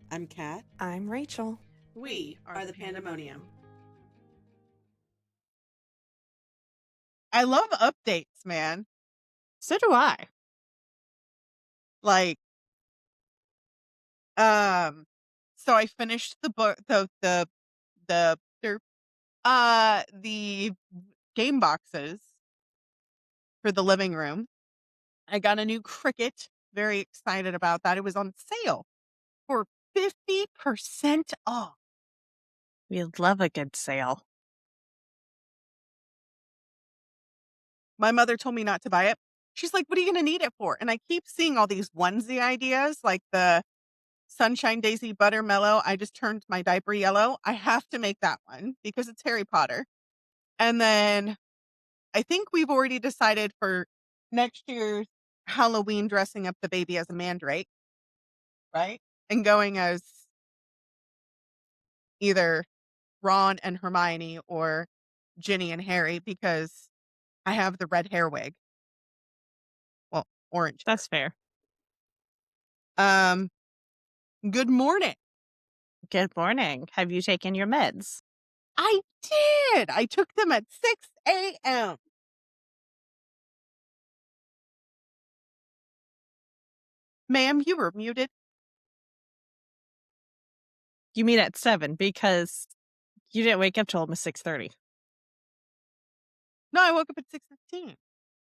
I'm Kat. I'm Rachel. We are the Pandemonium. I love updates, man. So do I. Like, so I finished the book, the game boxes for the living room. I got a new Cricut. Very excited about that. It was on sale for 50% off. We love a good sale. My mother told me not to buy it. She's like, what are you going to need it for? And I keep seeing all these onesie ideas, like the Sunshine Daisy Buttermellow. I just turned my diaper yellow. I have to make that one because it's Harry Potter. And then I think we've already decided for next year's Halloween dressing up the baby as a mandrake, right? And going as either Ron and Hermione or Ginny and Harry because I have the red hair wig. Well, orange. That's fair. Good morning. Good morning. Have you taken your meds? I did. I took them at 6 a.m. Ma'am, you were muted. You mean at 7 because you didn't wake up till almost 6:30. No, I woke up at 6:15.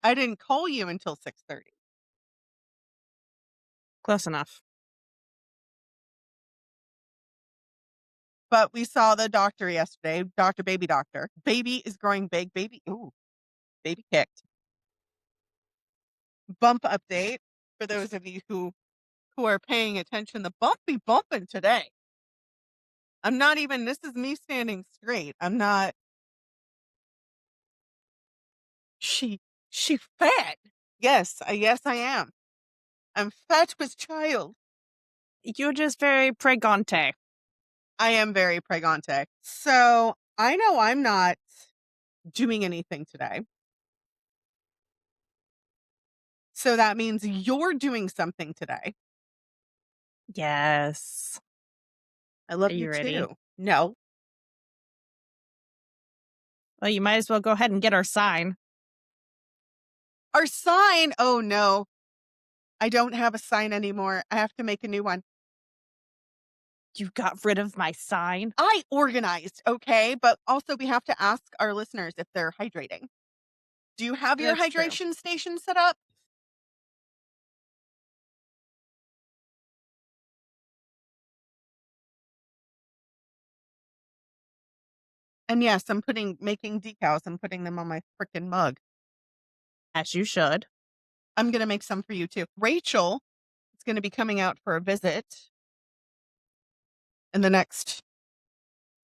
I didn't call you until 6:30. Close enough. But we saw the doctor yesterday, baby doctor. Baby is growing big. Baby kicked. Bump update for those of you who are paying attention. The bump be bumping today. I'm not even, this is me standing straight. I'm not. She fat. Yes, I am. I'm fat with child. You're just very pregante. I am very pregante. So I know I'm not doing anything today. So that means you're doing something today. Yes. I love Are you you ready? too. No. Well, you might as well go ahead and get our sign. Our sign. Oh no. I don't have a sign anymore. I have to make a new one. You got rid of my sign? I organized, okay? But also we have to ask our listeners if they're hydrating. Do you have your That's true. hydration station set up? And yes, I'm making decals. I'm putting them on my freaking mug. As you should. I'm going to make some for you too. Rachel is going to be coming out for a visit in the next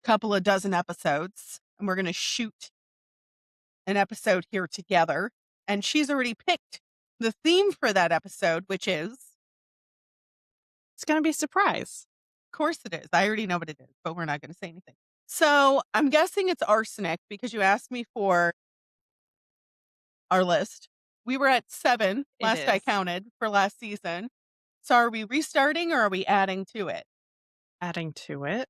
couple of dozen episodes. And we're going to shoot an episode here together. And she's already picked the theme for that episode, which is... It's going to be a surprise. Of course it is. I already know what it is, but we're not going to say anything. So I'm guessing it's arsenic because you asked me for our list. We were at 7 last I counted for last season. So are we restarting or are we adding to it? Adding to it.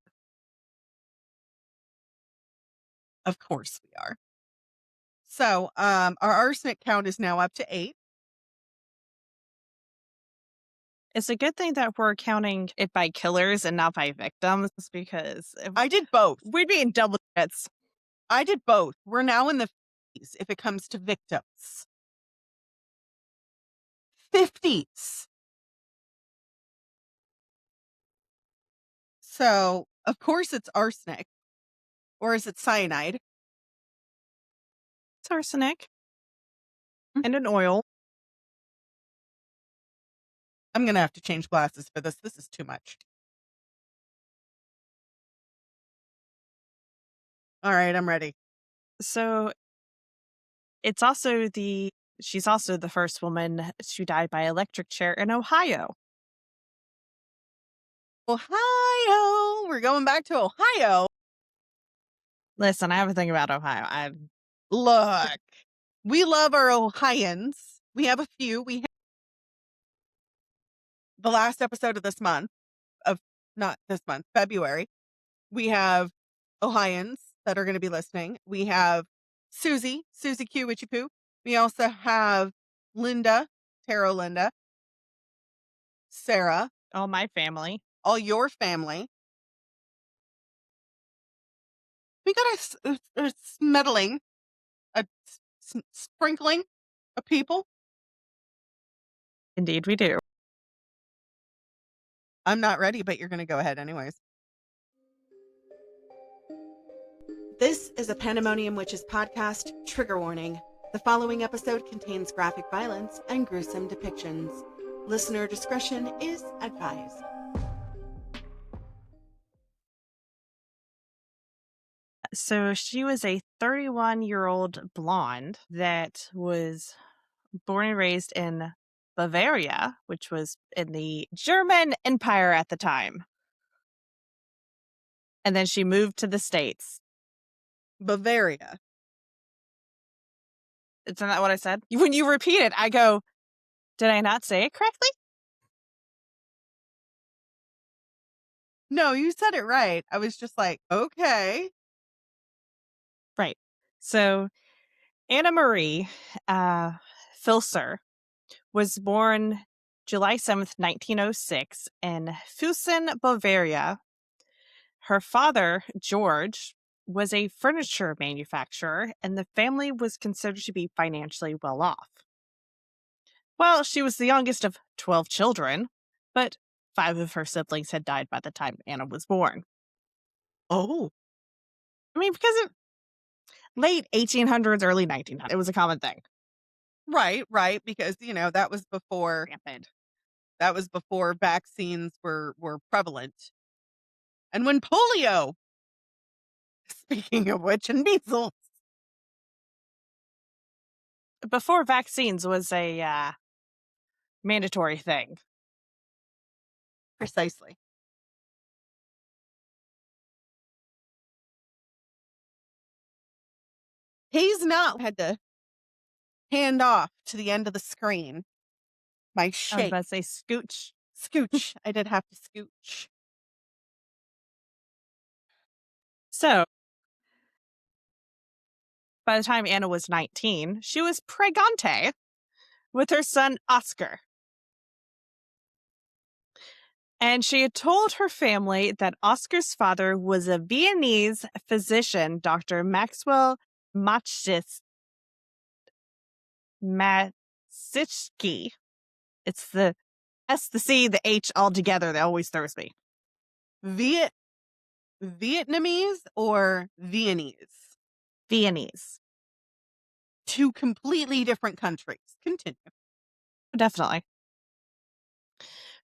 Of course we are. So our arsenic count is now up to 8. It's a good thing that we're counting it by killers and not by victims because I did both. We'd be in double digits. I did both. We're now in the 50s if it comes to victims. 50s. So, of course it's arsenic. Or is it cyanide? It's arsenic. And an oil. I'm going to have to change glasses for this. This is too much. All right, I'm ready. So it's also she's also the first woman to die by electric chair in Ohio. Ohio. We're going back to Ohio. Listen, I have a thing about Ohio. Look, we love our Ohioans. We have a few. We have the last episode of this month of not this month, February. We have Ohioans that are going to be listening. We have Susie Q Witchy Poo. We also have Linda, Tarot Linda, Sarah, All my family. all your family. We got a smeddling, a sprinkling of people. Indeed, we do. I'm not ready, but you're going to go ahead anyways. This is a Pandemonium Witches podcast. Trigger warning. The following episode contains graphic violence and gruesome depictions. Listener discretion is advised. So she was a 31-year-old blonde that was born and raised in Bavaria, which was in the German Empire at the time. And then she moved to the States. Bavaria. Isn't that what I said? When you repeat it, I go, did I not say it correctly? No, you said it right. I was just like, okay. Right. So Anna Marie Filser was born July 7th, 1906 in Füssen, Bavaria. Her father, George, was a furniture manufacturer, and the family was considered to be financially well off. Well, she was the youngest of 12 children, but 5 of her siblings had died by the time Anna was born. Oh. I mean, because of late 1800s, early 1900s, it was a common thing. Right. Because, that was before Rampant. that was before vaccines were prevalent. And when polio, speaking of which, and measles. Before vaccines was a mandatory thing. Precisely. He's not had to hand off to the end of the screen. My I was shake. about to say scooch. Scooch. I did have to scooch. So, by the time Anna was 19, she was pregante with her son Oscar. And she had told her family that Oscar's father was a Viennese physician, Dr. Maxwell Matsitsky. It's the S, the C, the H all together. That always throws me. Vietnamese or Viennese? Viennese. Two completely different countries. Continue. Definitely.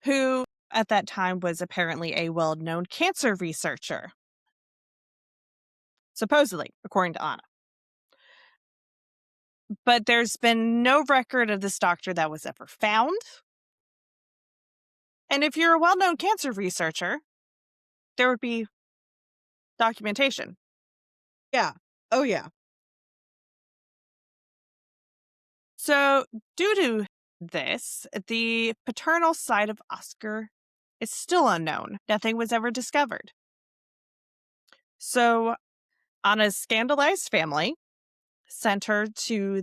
Who at that time was apparently a well-known cancer researcher. Supposedly, according to Anna. But there's been no record of this doctor that was ever found. And if you're a well-known cancer researcher, there would be documentation. Yeah. Oh, yeah. So, due to this, the paternal side of Oscar is still unknown. Nothing was ever discovered. So, Anna's scandalized family sent her to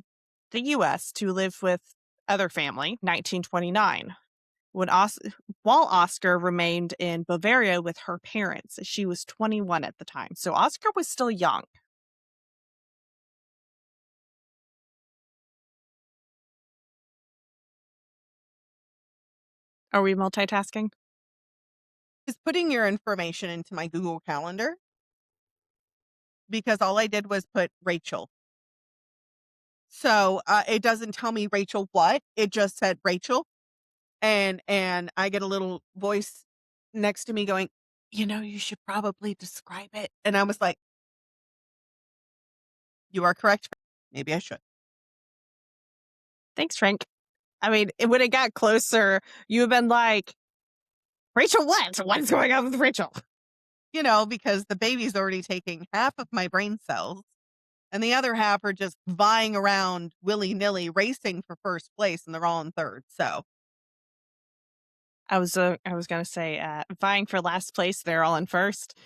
the U.S. to live with other family, 1929. While Oscar remained in Bavaria with her parents. She was 21 at the time, so Oscar was still young. Are we multitasking? Is putting your information into my Google Calendar because all I did was put Rachel. So it doesn't tell me Rachel what, it just said Rachel. And I get a little voice next to me going, you should probably describe it. And I was like, you are correct. Maybe I should. Thanks, Frank. I mean, when it got closer, you have been like, Rachel what? What's going on with Rachel? Because the baby's already taking half of my brain cells and the other half are just vying around willy-nilly racing for first place and they're all in third. So I was gonna say vying for last place. They're all in first.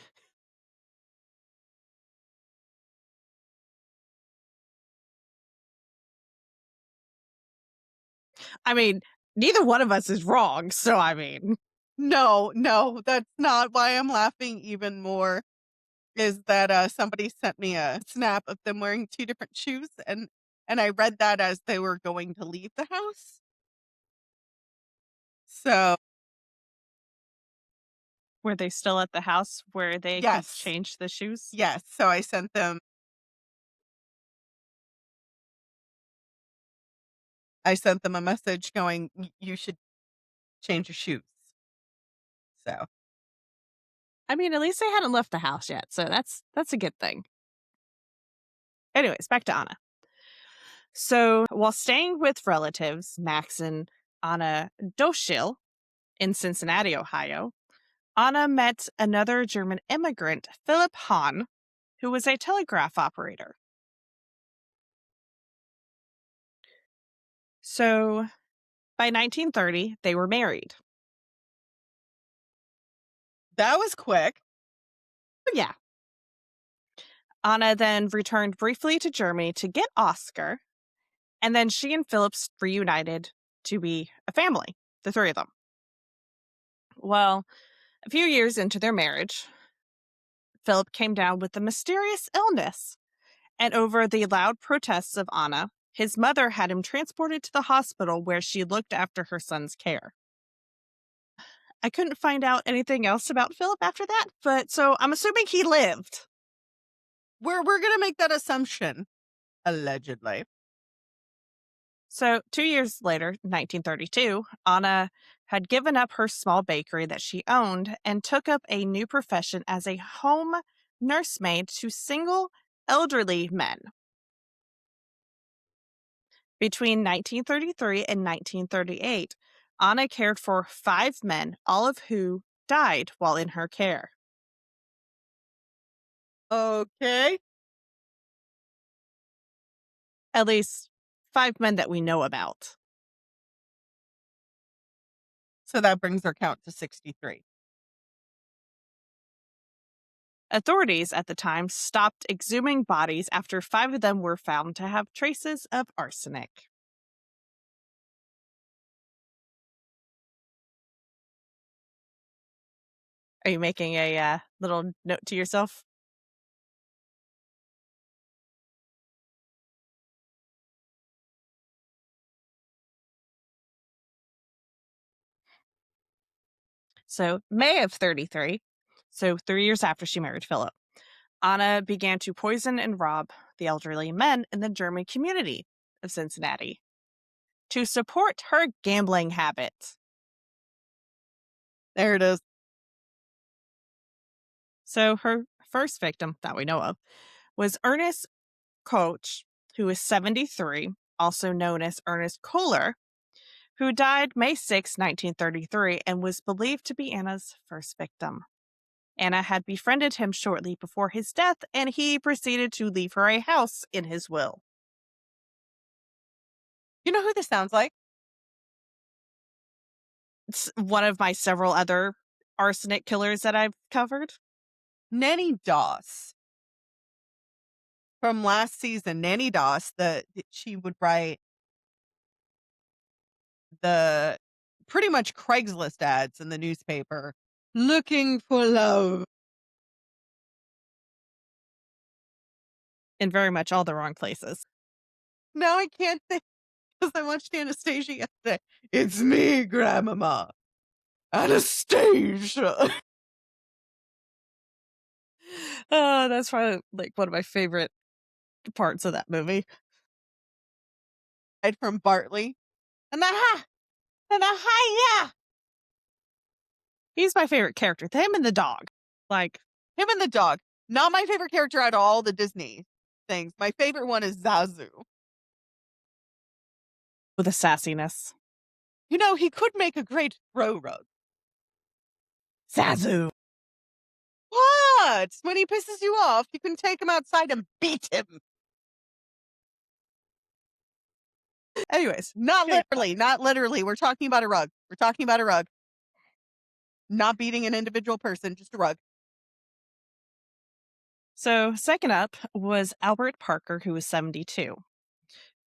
I mean, neither one of us is wrong. So I mean, No, that's not why I'm laughing even more. Is that somebody sent me a snap of them wearing 2 different shoes, and I read that as they were going to leave the house. So, were they still at the house where they could yes. change the shoes? Yes, so I sent them a message going, You should change your shoes." So, I mean, at least they hadn't left the house yet, so that's a good thing. Anyways, back to Anna. So while staying with relatives, Max and Anna Doschil in Cincinnati, Ohio, Anna met another German immigrant, Philip Hahn, who was a telegraph operator. So by 1930, they were married. that was quick. Yeah. Anna then returned briefly to Germany to get Oscar, and then she and Phillips reunited to be a family, the three of them. Well, a few years into their marriage, Philip came down with a mysterious illness, and over the loud protests of Anna, his mother had him transported to the hospital where she looked after her son's care. I couldn't find out anything else about Philip after that, but so I'm assuming he lived. We're gonna make that assumption, allegedly. So 2 years later, 1932, Anna had given up her small bakery that she owned and took up a new profession as a home nursemaid to single elderly men. Between 1933 and 1938, Anna cared for 5 men, all of who died while in her care. Okay. At least 5 men that we know about. So that brings our count to 63. Authorities at the time stopped exhuming bodies after 5 of them were found to have traces of arsenic. Are you making a little note to yourself? So, May of 33, so 3 years after she married Philip, Anna began to poison and rob the elderly men in the German community of Cincinnati to support her gambling habits. There it is. So, her first victim that we know of was Ernest Koch, who was 73, also known as Ernest Kohler, who died May 6, 1933, and was believed to be Anna's first victim. Anna had befriended him shortly before his death, and he proceeded to leave her a house in his will. You know who this sounds like? It's one of my several other arsenic killers that I've covered. Nanny Doss. From last season, Nanny Doss, she would write the pretty much Craigslist ads in the newspaper, looking for love. In very much all the wrong places. Now I can't think because I watched Anastasia yesterday. It's me, Grandmama. Anastasia. Oh, that's probably like one of my favorite parts of that movie. From Bartley. And yeah. He's my favorite character. Him and the dog. Like, Him and the dog. Not my favorite character out of all the Disney things. My favorite one is Zazu. with a sassiness. You know, he could make a great Roro. Zazu. What? When he pisses you off, you can take him outside and beat him. Anyways, not literally. We're talking about a rug. Not beating an individual person, just a rug. So, second up was Albert Parker, who was 72.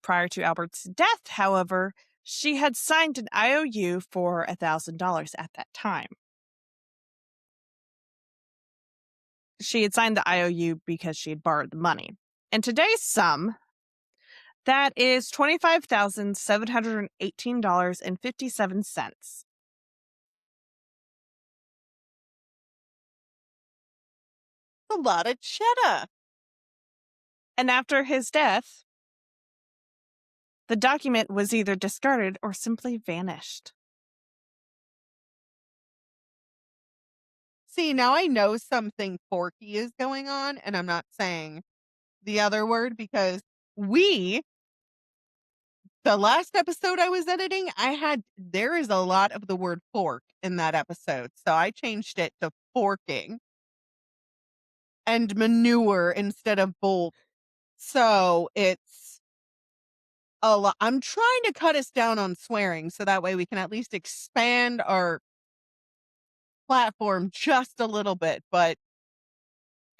Prior to Albert's death, however, she had signed an IOU for $1,000 at that time. She had signed the IOU because she had borrowed the money. And today's sum, that is $25,718.57. A lot of cheddar. And after his death, the document was either discarded or simply vanished. See, now I know something forky is going on, and I'm not saying the other word because the last episode I was editing, there is a lot of the word fork in that episode. So I changed it to forking and manure instead of bolt. So it's a lot. I'm trying to cut us down on swearing so that way we can at least expand our platform just a little bit. But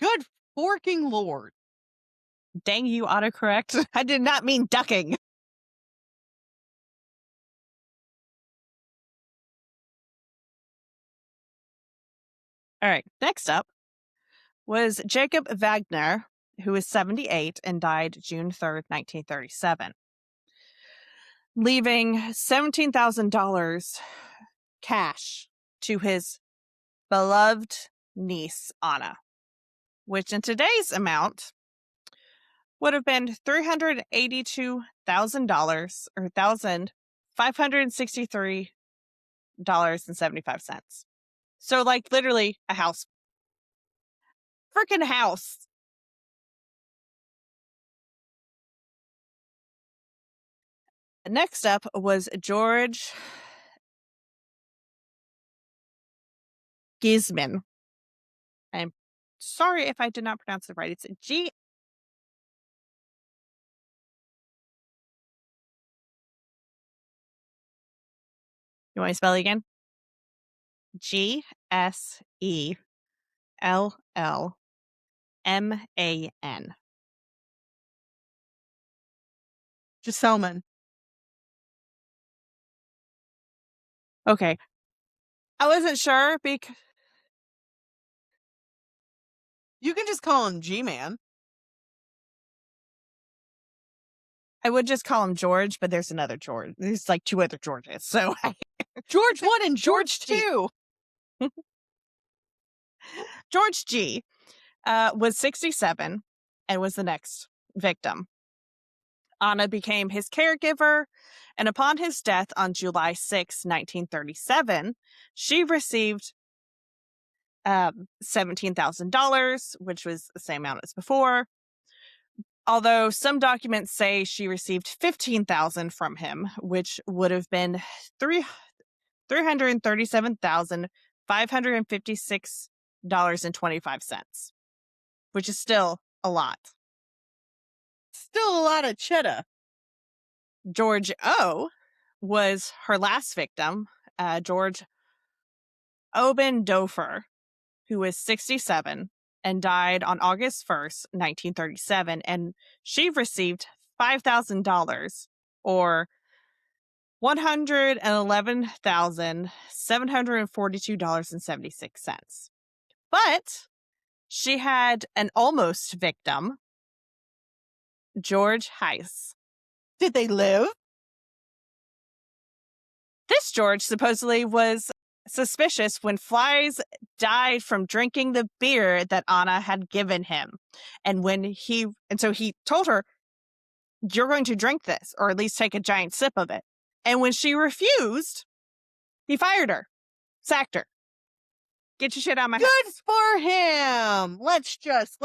good forking lord. Dang you, autocorrect. I did not mean ducking. All right, next up was Jacob Wagner, who was 78 and died June 3rd, 1937, leaving $17,000 cash to his beloved niece, Anna, which in today's amount would have been $382,000 or $1,563.75. So, like, literally a house. Freaking house. Next up was George Gizman. I'm sorry if I did not pronounce it right. It's G. You want me to spell it again? Gselllman. Giselman. Okay. I wasn't sure because You can just call him G-Man. I would just call him George, but there's another George. There's like two other Georges. So George 1 and George George 2. George G was 67 and was the next victim. Anna became his caregiver, and upon his death on July 6, 1937, she received $17,000, which was the same amount as before. Although some documents say she received $15,000 from him, which would have been $337,556.25, which is still a lot. Still a lot of cheddar. George O was her last victim, George Obendofer, who was 67 and died on August 1st, 1937, and she received $5,000 or $111,742.76. But she had an almost victim, George Heiss. Did they live? This George supposedly was suspicious when Flies died from drinking the beer that Anna had given him. And so he told her, "You're going to drink this, or at least take a giant sip of it." And when she refused, he fired her, sacked her. Get your shit out of my house. Good for him. Let's just.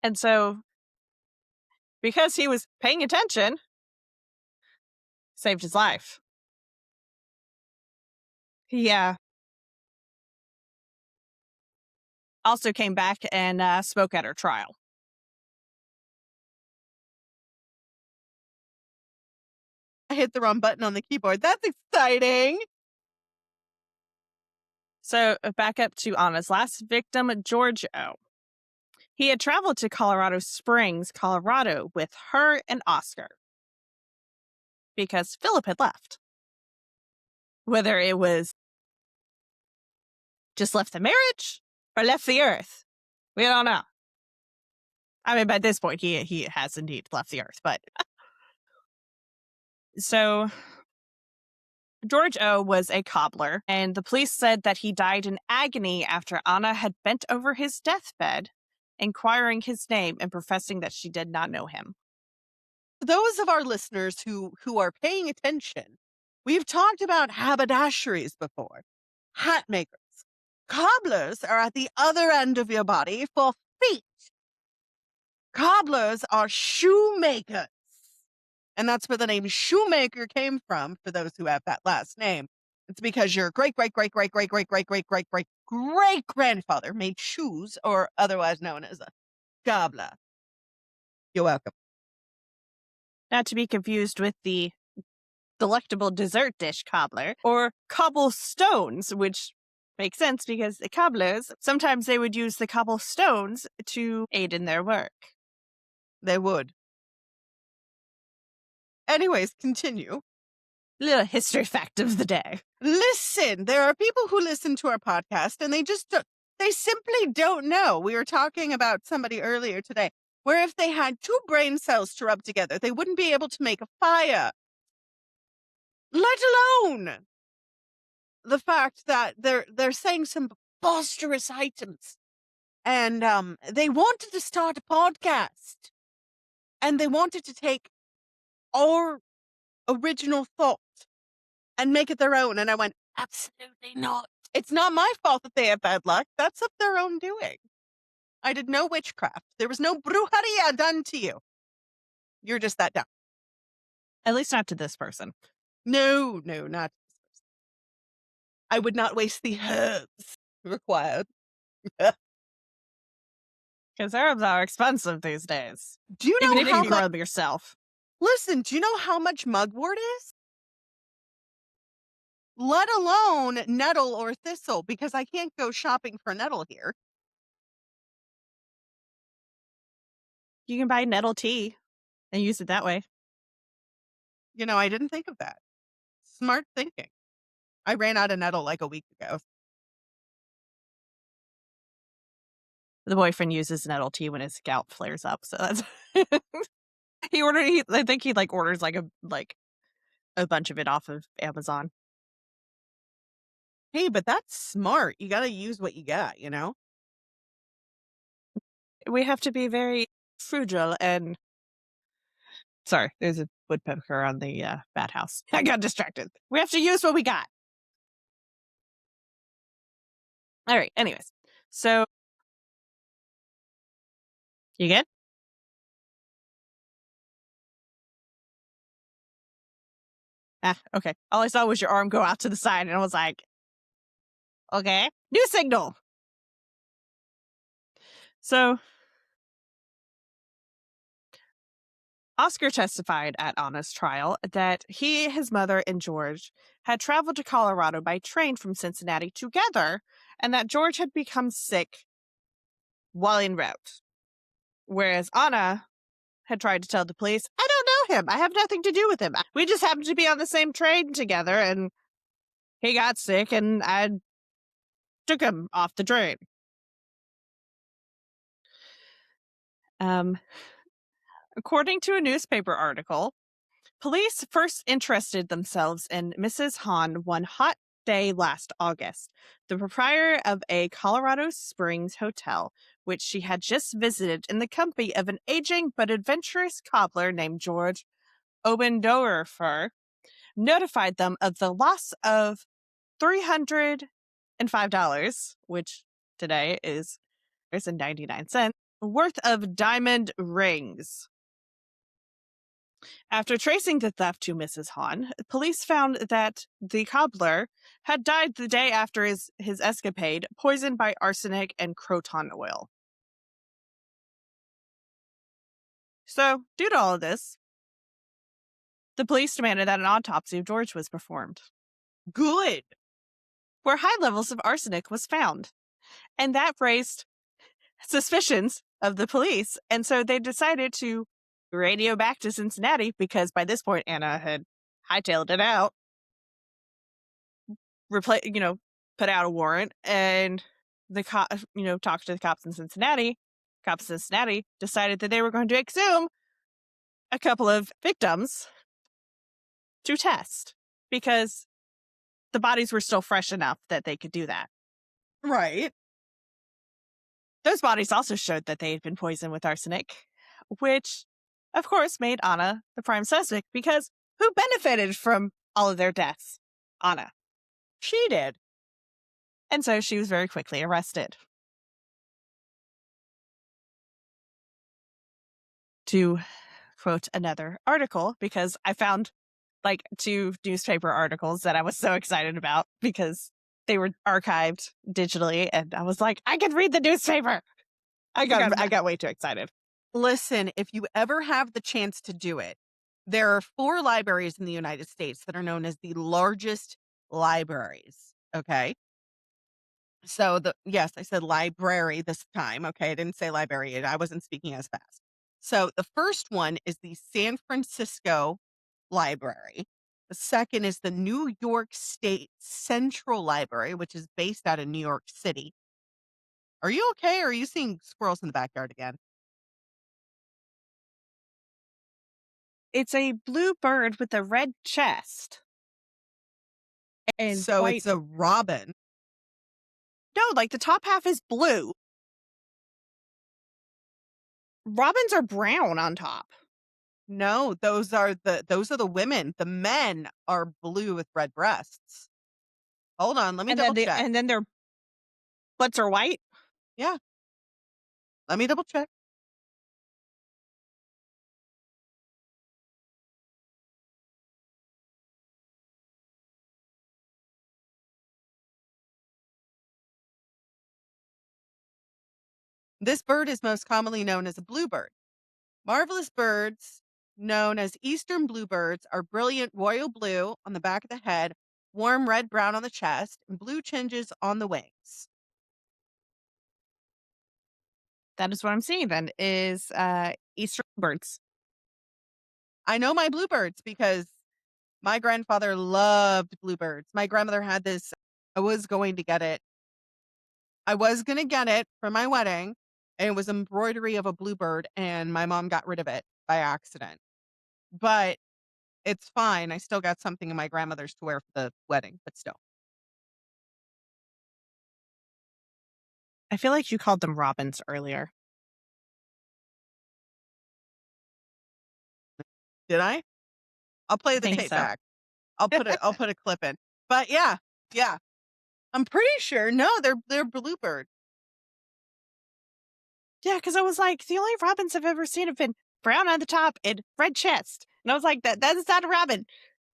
And so, because he was paying attention, saved his life. He also came back and spoke at her trial. I hit the wrong button on the keyboard. That's exciting. So back up to Anna's last victim, George O. He had traveled to Colorado Springs, Colorado with her and Oscar because Philip had left. Whether it was just left the marriage or left the earth, we don't know. I mean, by this point, he has indeed left the earth, but... So, George O. was a cobbler, and the police said that he died in agony after Anna had bent over his deathbed, inquiring his name and professing that she did not know him. For those of our listeners who are paying attention, we've talked about haberdasheries before, hat makers. Cobblers are at the other end of your body for feet. Cobblers are shoemakers. And that's where the name shoemaker came from, for those who have that last name. It's because your great-great-great-great-great-great-great-great-great-great-grandfather made shoes, or otherwise known as a cobbler. You're welcome. Not to be confused with the delectable dessert dish cobbler, or cobblestones, which makes sense because the cobblers, sometimes they would use the cobblestones to aid in their work. They would. Anyways, continue. Little history fact of the day. Listen, there are people who listen to our podcast and they simply don't know. We were talking about somebody earlier today where if they had two brain cells to rub together, they wouldn't be able to make a fire. Let alone the fact that they're saying some preposterous items. And they wanted to start a podcast. And they wanted to take our original thought and make it their own. And I went, absolutely not. It's not my fault that they have bad luck. That's of their own doing. I did no witchcraft. There was no brujeria done to you. You're just that dumb. At least not to this person. No, not this person. I would not waste the herbs required. Because herbs are expensive these days. Do you know Even if how you grow them yourself. Listen, do you know how much mugwort is? Let alone nettle or thistle, because I can't go shopping for nettle here. You can buy nettle tea and use it that way. You know, I didn't think of that. Smart thinking. I ran out of nettle like a week ago. The boyfriend uses nettle tea when his gout flares up, so that's... I think he orders a bunch of it off of Amazon. Hey, but that's smart. You gotta use what you got, you know? We have to be very frugal and... Sorry, there's a woodpecker on the bat house. I got distracted. We have to use what we got. All right, anyways. So... You good? Okay. All I saw was your arm go out to the side, and I was like, okay. New signal! So, Oscar testified at Anna's trial that he, his mother, and George had traveled to Colorado by train from Cincinnati together, and that George had become sick while en route. Whereas Anna had tried to tell the police, I don't know him. I have nothing to do with him. We just happened to be on the same train together, and he got sick, and I took him off the train. According to a newspaper article, police first interested themselves in Mrs. Hahn one hot day last August, the proprietor of a Colorado Springs hotel, which she had just visited in the company of an aging but adventurous cobbler named George Obendorfer, notified them of the loss of $305, which today is 99 cents, worth of diamond rings. After tracing the theft to Mrs. Hahn, police found that the cobbler had died the day after his escapade, poisoned by arsenic and croton oil. So, due to all of this, The police demanded that an autopsy of George was performed, Good. where high levels of arsenic was found. And that raised suspicions of the police. And so they decided to radio back to Cincinnati because by this point, Anna had hightailed it out, put out a warrant, and the talked to the cops in Cincinnati. Cops in Cincinnati decided that they were going to exhume a couple of victims to test because the bodies were still fresh enough that they could do that. Right. Those bodies also showed that they had been poisoned with arsenic, which, of course, made Anna the prime suspect because who benefited from all of their deaths? Anna. She did. And so she was very quickly arrested. To quote another article, because I found like 2 newspaper articles that I was so excited about because they were archived digitally, and I was like, I can read the newspaper. I got way too excited. Listen, if you ever have the chance to do it, there are 4 libraries in the United States that are known as the largest libraries. Okay. So yes, I said library this time. Okay. I didn't say library. I wasn't speaking as fast. So the first one is the San Francisco Library. The second is the New York State Central Library, which is based out of New York City. Are you okay? Or are you seeing squirrels in the backyard again? It's a blue bird with a red chest. And so it's a robin. No, like the top half is blue. Robins are brown on top. No, those are the women. The men are blue with red breasts. Hold on, let me double check. And then their butts are white? Yeah. Let me double check. This bird is most commonly known as a bluebird. Marvelous birds, known as eastern bluebirds, are brilliant royal blue on the back of the head, warm red-brown on the chest, and blue tinges on the wings. That is what I'm seeing then, is eastern birds. I know my bluebirds because my grandfather loved bluebirds. My grandmother had this. I was going to get it for my wedding, and it was embroidery of a bluebird, and my mom got rid of it by accident. But it's fine. I still got something in my grandmother's to wear for the wedding, but still. I feel like you called them robins earlier. Did I? I'll play the tape back. I'll put a clip in. But yeah. I'm pretty sure. No, they're bluebird. Yeah, because I was like, the only robins I've ever seen have been brown on the top and red chest. And I was like, that's not a robin.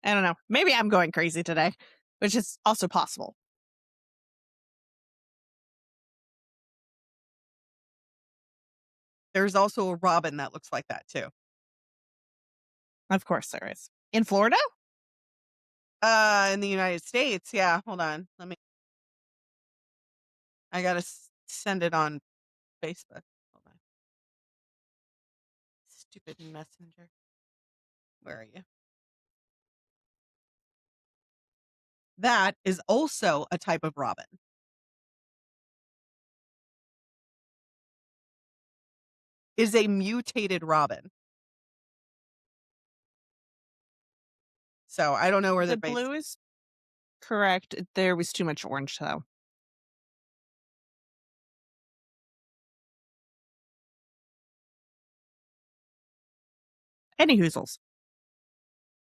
I don't know. Maybe I'm going crazy today, which is also possible. There's also a robin that looks like that too. Of course there is. In Florida? In the United States. Yeah. Hold on. I gotta send it on Facebook. Hold on. Stupid messenger. Where are you? That is also a type of robin. Is a mutated robin. So I don't know where the blue is correct. There was too much orange though. Any hoozles.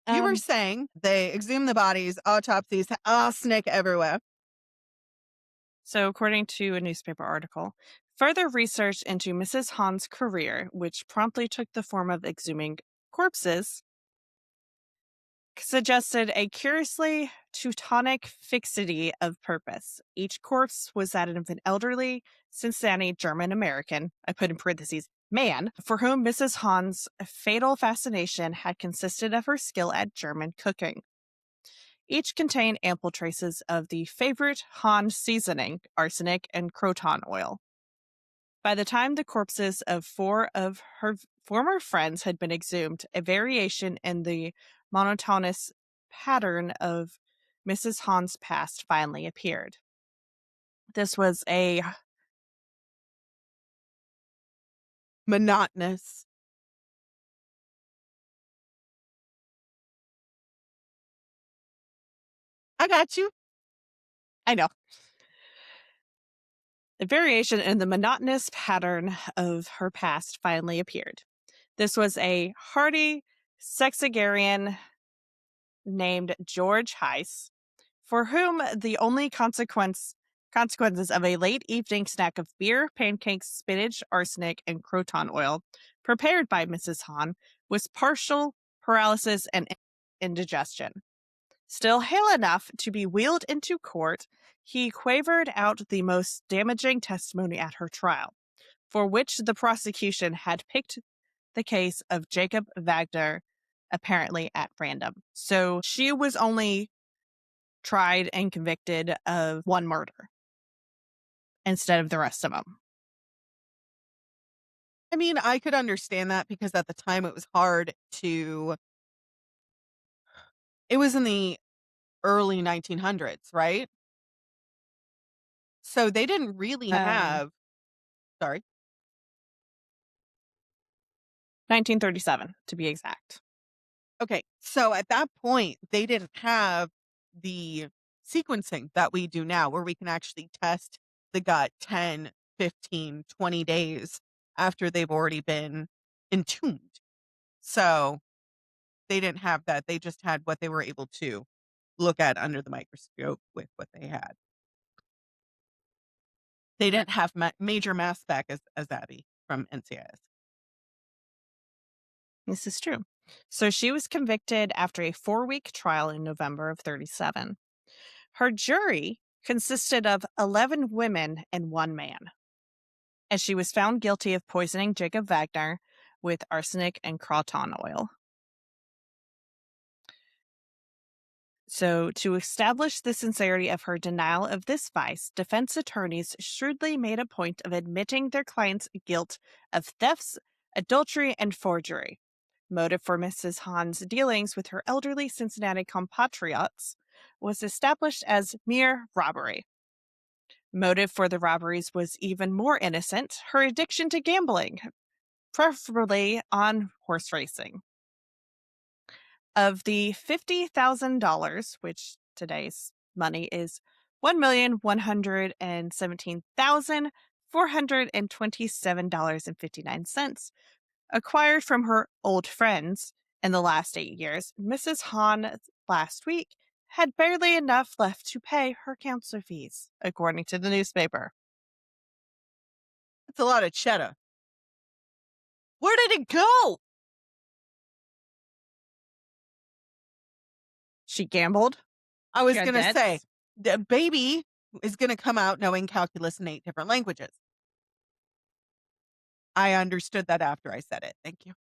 You were saying they exhumed the bodies, autopsies, arsenic everywhere. So, according to a newspaper article, further research into Mrs. Hahn's career, which promptly took the form of exhuming corpses, suggested a curiously Teutonic fixity of purpose. Each corpse was that of an elderly Cincinnati German American, I put in parentheses, man for whom Mrs. Hahn's fatal fascination had consisted of her skill at German cooking. Each contained ample traces of the favorite Hahn seasoning, arsenic, and croton oil. By the time the corpses of 4 of her former friends had been exhumed, a variation in the monotonous pattern of Mrs. Hahn's past finally appeared. This was a Monotonous. I got you. I know. A variation in the monotonous pattern of her past finally appeared. This was a hardy sexagarian named George Heiss, for whom the only consequences of a late evening snack of beer, pancakes, spinach, arsenic, and croton oil prepared by Mrs. Hahn was partial paralysis and indigestion. Still hale enough to be wheeled into court, he quavered out the most damaging testimony at her trial, for which the prosecution had picked the case of Jacob Wagner, apparently at random. So she was only tried and convicted of one murder instead of the rest of them. I mean, I could understand that because at the time it was hard to. It was in the early 1900s, right? So they didn't really have. Sorry. 1937, to be exact. Okay. So at that point, they didn't have the sequencing that we do now, where we can actually test the gut 10, 15, 20 days after they've already been entombed. So they didn't have that. They just had what they were able to look at under the microscope with what they had. They didn't have major mass spec as Abby from NCIS. This is true. So she was convicted after a 4-week trial in November of 37. Her jury consisted of 11 women and 1 man, and she was found guilty of poisoning Jacob Wagner with arsenic and croton oil. So, to establish the sincerity of her denial of this vice, defense attorneys shrewdly made a point of admitting their client's guilt of thefts, adultery, and forgery. Motive for Mrs. Hahn's dealings with her elderly Cincinnati compatriots was established as mere robbery. Motive for the robberies was even more innocent: her addiction to gambling, preferably on horse racing. Of the $50,000, which today's money is $1,117,427.59, acquired from her old friends in the last 8 years, Mrs. Hahn last week had barely enough left to pay her counselor fees, according to the newspaper. That's a lot of cheddar. Where did it go? She gambled. I was She had going to debts. say, the baby is going to come out knowing calculus in 8 different languages. I understood that after I said it. Thank you.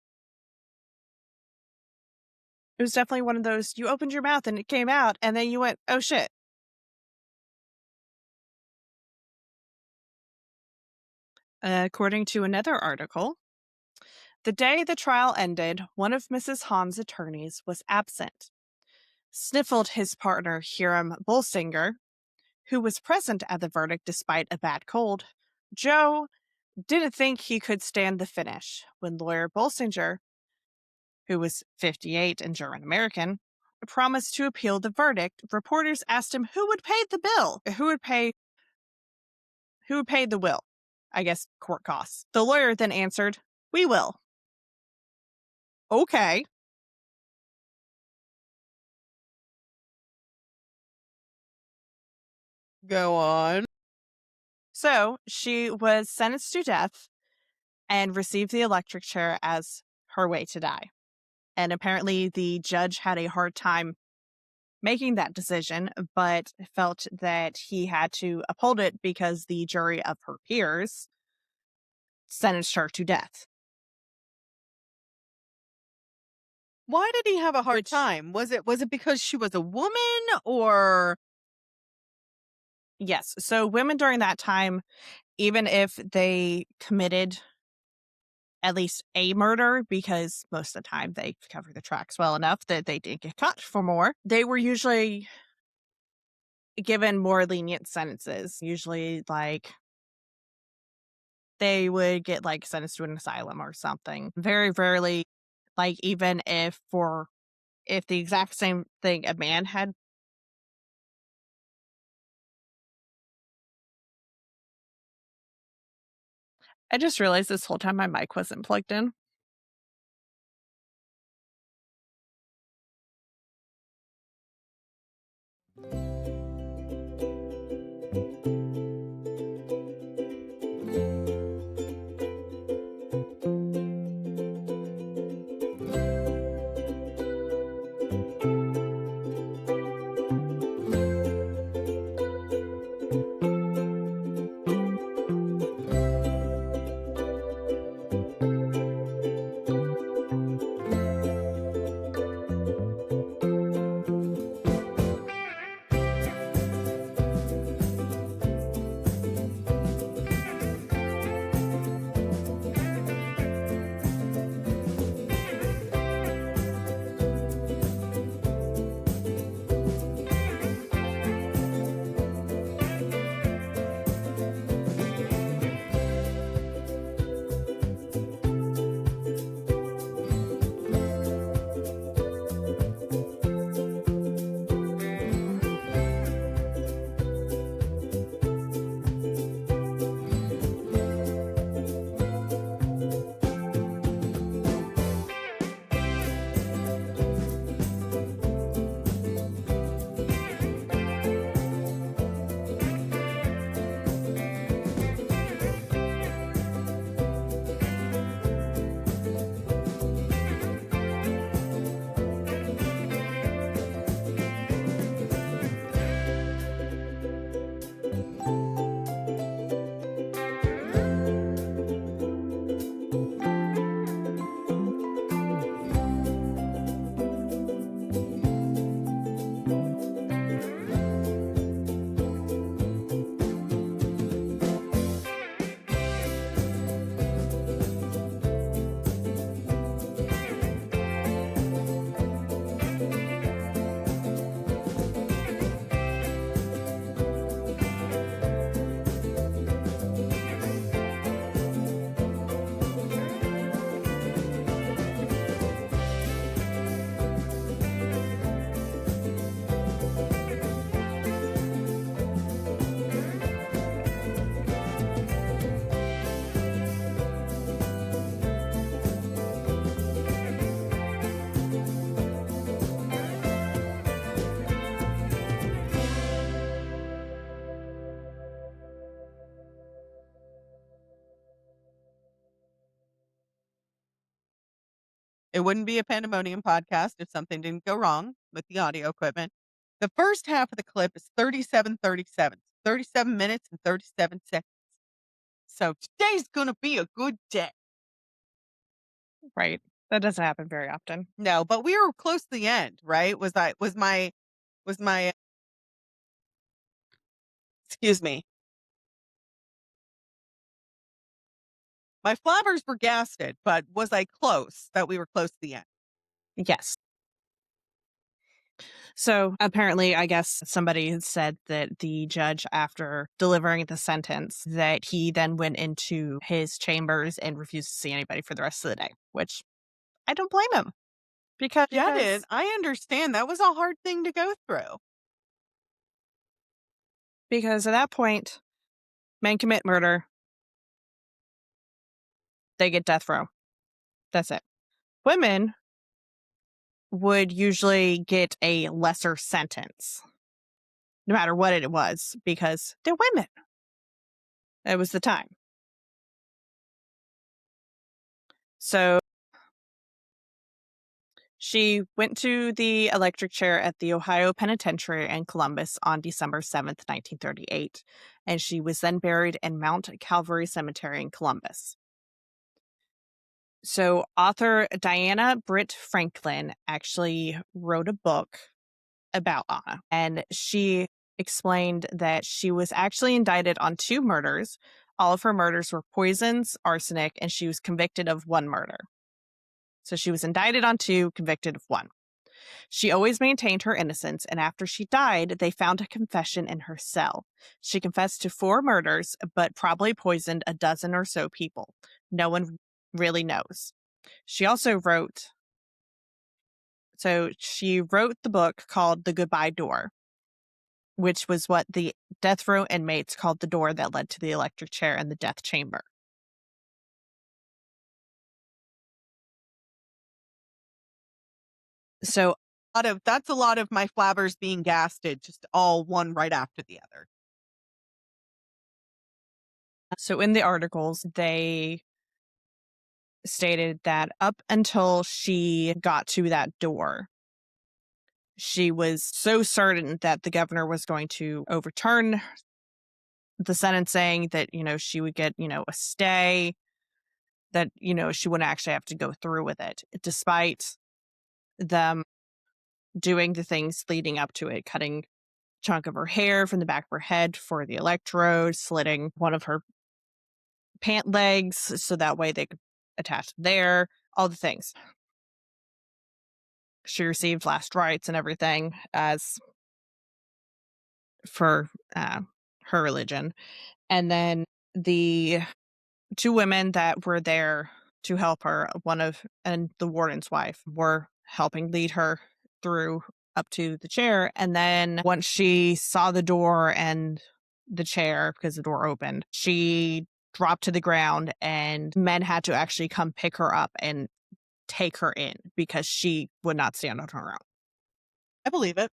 It was definitely one of those, you opened your mouth and it came out, and then you went, oh shit. According to another article, the day the trial ended, one of Mrs. Hahn's attorneys was absent. Sniffled his partner, Hiram Bolsinger, who was present at the verdict despite a bad cold. Joe didn't think he could stand the finish. When lawyer Bolsinger, who was 58 and German American, promised to appeal the verdict, reporters asked him who would pay the bill. Who would pay the will? I guess court costs. The lawyer then answered, "We will." Okay. Go on. So she was sentenced to death and received the electric chair as her way to die. And apparently the judge had a hard time making that decision, but felt that he had to uphold it because the jury of her peers sentenced her to death. Why did he have a hard Which- time? Was it because she was a woman or Yes. So women during that time, even if they committed at least a murder, because most of the time they cover the tracks well enough that they didn't get caught for more, they were usually given more lenient sentences. Usually, like, they would get, like, sentenced to an asylum or something. Very rarely, like, even if the exact same thing a man had. I just realized this whole time my mic wasn't plugged in. it wouldn't be a Pandemonium podcast if something didn't go wrong with the audio equipment. The first half of the clip is 37:37, 37 minutes and 37 seconds. So today's gonna be a good day. Right. That doesn't happen very often. No, but we were close to the end, right? Was my excuse me. My flabbers were gasted, but was I close that we were close to the end? Yes. So apparently, I guess somebody had said that the judge, after delivering the sentence, that he then went into his chambers and refused to see anybody for the rest of the day, which I don't blame him. Because Get it. I understand. That was a hard thing to go through. at that point, men commit murder, they get death row. That's it. Women would usually get a lesser sentence, no matter what it was, because they're women. It was the time. So she went to the electric chair at the Ohio Penitentiary in Columbus on December 7th, 1938, and she was then buried in Mount Calvary Cemetery in Columbus. So author Diana Britt Franklin actually wrote a book about Anna, and she explained that she was actually indicted on 2 murders. All of her murders were poisons, arsenic, and she was convicted of 1 murder. So she was indicted on 2, convicted of 1. She always maintained her innocence, and after she died, they found a confession in her cell. She confessed to 4 murders, but probably poisoned a dozen or so people. No one really knows. She also wrote the book called The Goodbye Door, which was what the death row inmates called the door that led to the electric chair and the death chamber. So That's a lot of my flabbers being gasted, just all one right after the other. So in the articles, they stated that up until she got to that door, she was so certain that the governor was going to overturn the sentencing, that, she would get, a stay, that, she wouldn't actually have to go through with it, despite them doing the things leading up to it, cutting a chunk of her hair from the back of her head for the electrode, slitting one of her pant legs so that way they could attach there, all the things. She received last rites and everything as for her religion. And then the 2 women that were there to help her, and the warden's wife, were helping lead her through up to the chair. And then once she saw the door and the chair, because the door opened, she dropped to the ground, and men had to actually come pick her up and take her in because she would not stand on her own. I believe it.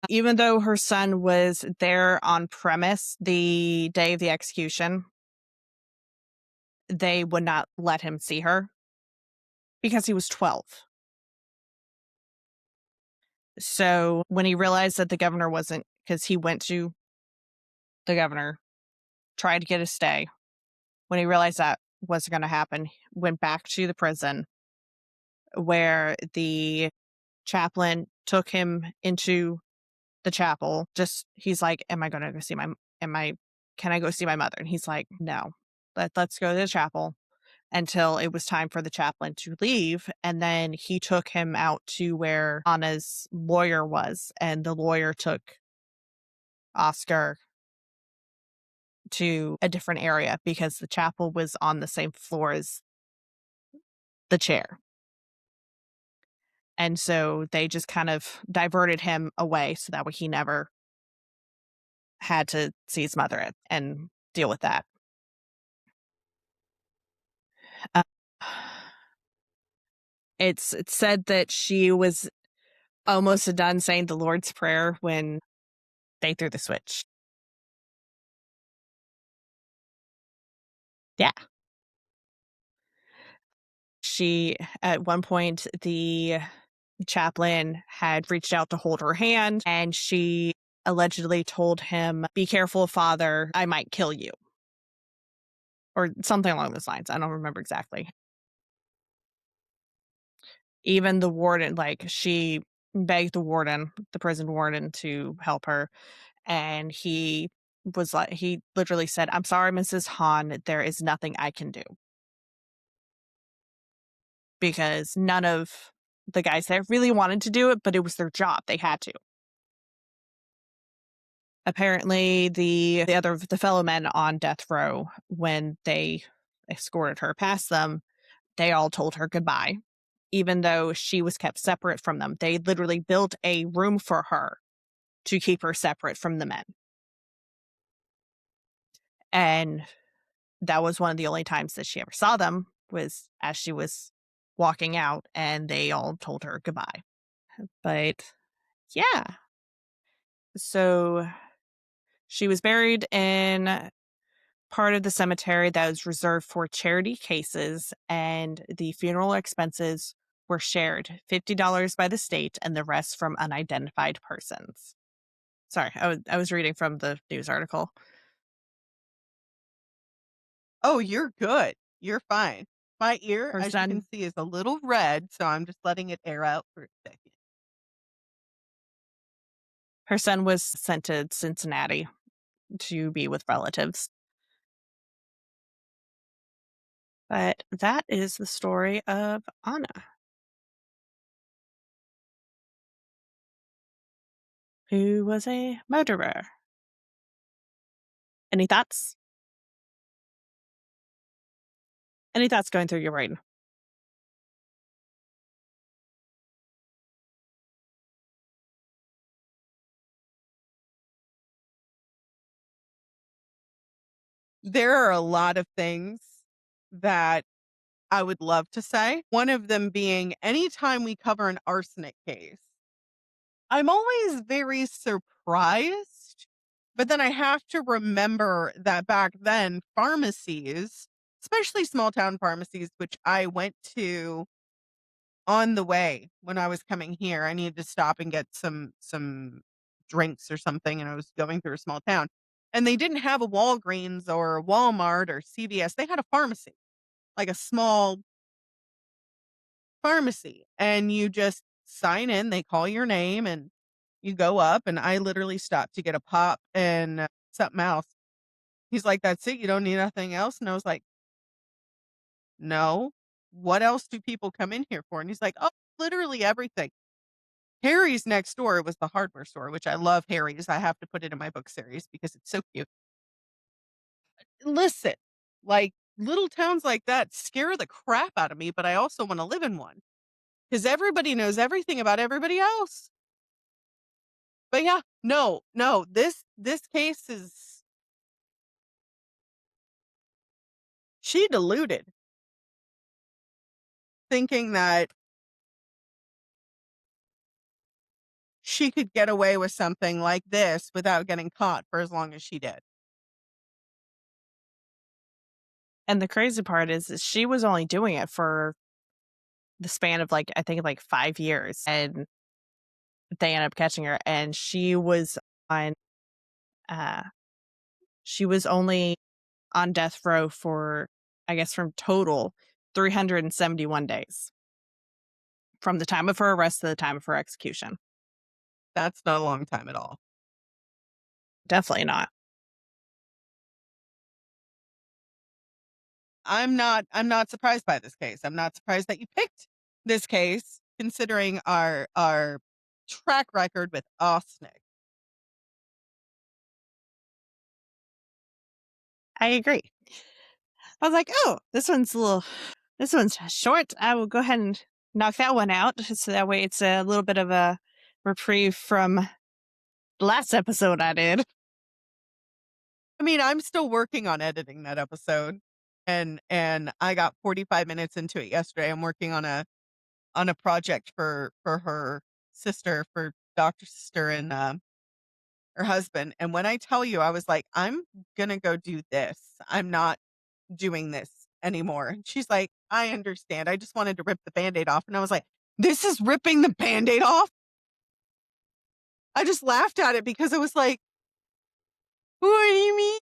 Even though her son was there on premise the day of the execution, they would not let him see her because he was 12. So when he realized that the governor wasn't, because he went to the governor, tried to get a stay. When he realized that wasn't going to happen, went back to the prison where the chaplain took him into the chapel. He's like, can I go see my mother? And he's like, no, let's go to the chapel, until it was time for the chaplain to leave. And then he took him out to where Anna's lawyer was, and the lawyer took Oscar to a different area because the chapel was on the same floor as the chair. And so they just kind of diverted him away so that way he never had to see his mother and deal with that. Uh, it's said that she was almost done saying the Lord's Prayer when they threw the switch. Yeah. She, at one point, the chaplain had reached out to hold her hand, and she allegedly told him, "Be careful, Father, I might kill you." Or something along those lines. I don't remember exactly. Even the warden, she begged the prison warden, to help her. And he literally said, "I'm sorry, Mrs. Hahn, there is nothing I can do." Because none of the guys there really wanted to do it, but it was their job. They had to. Apparently, the fellow men on death row, when they escorted her past them, they all told her goodbye, even though she was kept separate from them. They literally built a room for her to keep her separate from the men. And that was one of the only times that she ever saw them, was as she was walking out, and they all told her goodbye. But yeah. So she was buried in part of the cemetery that was reserved for charity cases, and the funeral expenses were shared, $50 by the state and the rest from unidentified persons. Sorry, I was reading from the news article. Oh, you're good. You're fine. My ear, Her as you can son, see, is a little red, so I'm just letting it air out for a second. her son was sent to Cincinnati to be with relatives. But that is the story of Anna, who was a murderer. Any thoughts? Any thoughts going through your brain? There are a lot of things that I would love to say. One of them being anytime we cover an arsenic case, I'm always very surprised, but then I have to remember that back then, pharmacies, especially small town pharmacies, which I went to on the way when I was coming here, I needed to stop and get some drinks or something, and I was going through a small town. And they didn't have a Walgreens or a Walmart or CVS. They had a pharmacy, like a small pharmacy. And you just sign in, they call your name, and you go up. And I literally stopped to get a pop and something else. He's like, "That's it? You don't need nothing else?" And I was like, "No. What else do people come in here for?" And he's like, "Oh, literally everything." Harry's next door was the hardware store, which I love Harry's. I have to put it in my book series because it's so cute. Listen, like little towns like that scare the crap out of me, but I also want to live in one because everybody knows everything about everybody else. But yeah, no, this case is she deluded, thinking that she could get away with something like this without getting caught for as long as she did. And the crazy part is she was only doing it for the span of I think 5 years, and they ended up catching her, and on uh she was only on death row for, I guess, from total 371 days from the time of her arrest to the time of her execution. That's not a long time at all. Definitely not. I'm not surprised by this case. I'm not surprised that you picked this case considering our track record with arsenic. I agree. I was like, oh, this one's short. I will go ahead and knock that one out. So that way it's a little bit of a reprieve from the last episode I did. I mean, I'm still working on editing that episode and I got 45 minutes into it yesterday. I'm working on a project for her sister, for Dr. Sister and her husband. And when I tell you, I was like, I'm gonna go do this. I'm not doing this anymore. And she's like, I understand. I just wanted to rip the Band-Aid off. And I was like, this is ripping the Band-Aid off? I just laughed at it because I was like, what do you mean?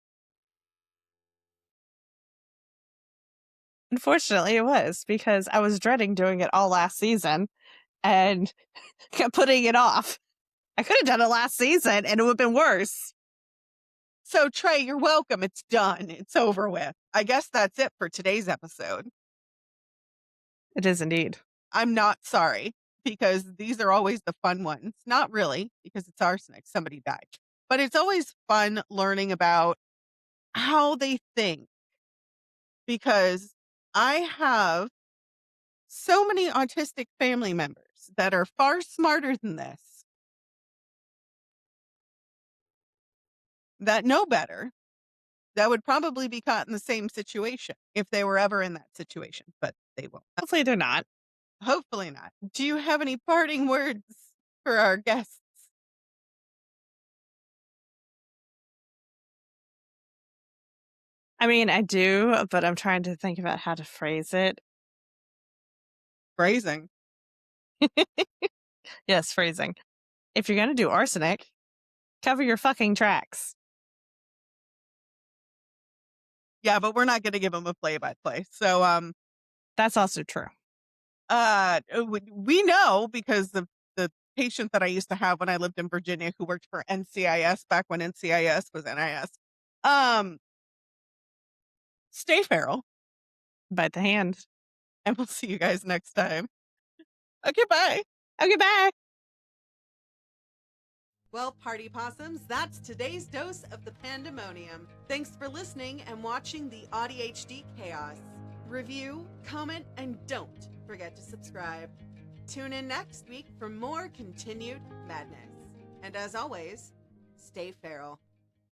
Unfortunately, it was because I was dreading doing it all last season and kept putting it off. I could have done it last season and it would have been worse. So Trey, you're welcome. It's done. It's over with. I guess that's it for today's episode. It is indeed. I'm not sorry because these are always the fun ones. Not really, because it's arsenic. Somebody died. But it's always fun learning about how they think because I have so many autistic family members that are far smarter than this, that know better, that would probably be caught in the same situation if they were ever in that situation, but they won't. Hopefully they're not. Hopefully not. Do you have any parting words for our guests? I mean, I do, but I'm trying to think about how to phrase it. Phrasing. Yes, phrasing. If you're going to do arsenic, cover your fucking tracks. Yeah, but we're not going to give them a play-by-play. So, That's also true. We know because of the patient that I used to have when I lived in Virginia who worked for NCIS back when NCIS was NIS. Stay feral, Bite the hand. and we'll see you guys next time. Okay, bye. Okay, bye. Well, party possums, that's today's dose of the Pandemonium. Thanks for listening and watching the AudiHD chaos. Review, comment, and don't forget to subscribe. Tune in next week for more continued madness. And as always, stay feral.